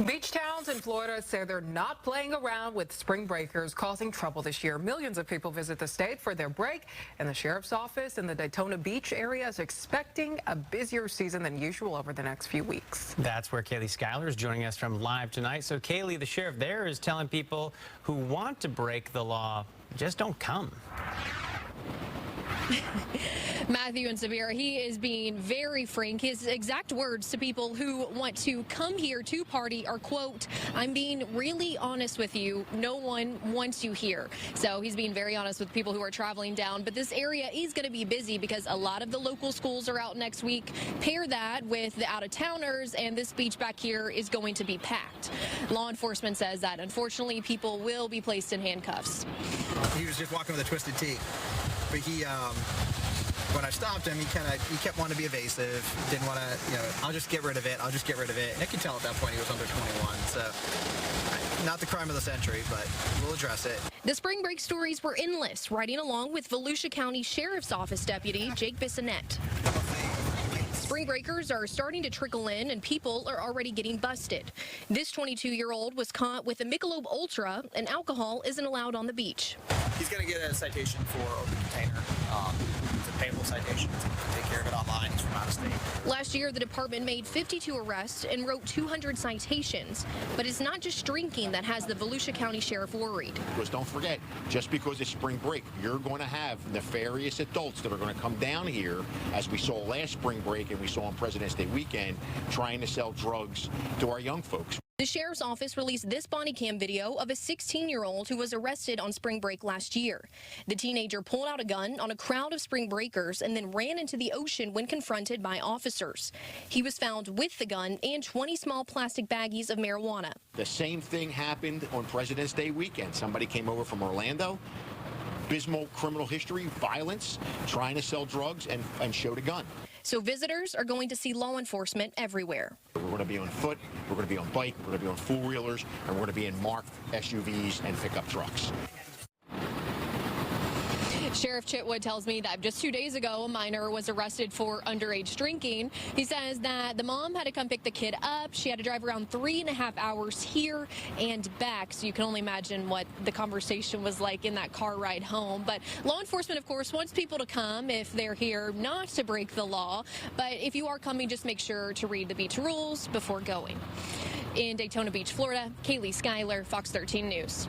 Beach towns in Florida say they're not playing around with spring breakers causing trouble this year. Millions of people visit the state for their break, and the sheriff's office in the Daytona Beach area is expecting a busier season than usual over the next few weeks. That's where Kaylee Schuyler is joining us from live tonight. So Kaylee, the sheriff there is telling people who want to break the law, just don't come. Matthew and Severa, he is being very frank. His exact words to people who want to come here to party are, quote, "I'm being really honest with you. No one wants you here." So he's being very honest with people who are traveling down. But this area is going to be busy because a lot of the local schools are out next week. Pair that with the out-of-towners, and this beach back here is going to be packed. Law enforcement says that, unfortunately, people will be placed in handcuffs. He was just walking with a twisted T. But when I stopped him, he kept wanting to be evasive. Didn't want to, I'll just get rid of it. I'll just get rid of it. And I could tell at that point he was under 21. So not the crime of the century, but we'll address it. The spring break stories were endless, riding along with Volusia County Sheriff's Office Deputy Jake Bissonette. Spring breakers are starting to trickle in, and people are already getting busted. This 22-year-old was caught with a Michelob Ultra, and alcohol isn't allowed on the beach. He's going to get a citation for open container. It's a payable citation. Take care of it online. He's from out of state. Last year, the department made 52 arrests and wrote 200 citations. But it's not just drinking that has the Volusia County Sheriff worried. Because don't forget, just because it's spring break, you're going to have nefarious adults that are going to come down here, as we saw last spring break and we saw on President's Day weekend, trying to sell drugs to our young folks. The sheriff's office released this body cam video of a 16-year-old who was arrested on spring break last year. The teenager pulled out a gun on a crowd of spring breakers and then ran into the ocean when confronted by officers. He was found with the gun and 20 small plastic baggies of marijuana. The same thing happened on President's Day weekend. Somebody came over from Orlando, abysmal criminal history, violence, trying to sell drugs, and showed a gun. So visitors are going to see law enforcement everywhere. We're going to be on foot, we're going to be on bike, we're going to be on four-wheelers, and we're going to be in marked SUVs and pickup trucks. Sheriff Chitwood tells me that just 2 days ago, a minor was arrested for underage drinking. He says that the mom had to come pick the kid up. She had to drive around 3.5 hours here and back. So you can only imagine what the conversation was like in that car ride home. But law enforcement, of course, wants people to come if they're here not to break the law. But if you are coming, just make sure to read the beach rules before going. In Daytona Beach, Florida, Kaylee Schuyler, Fox 13 News.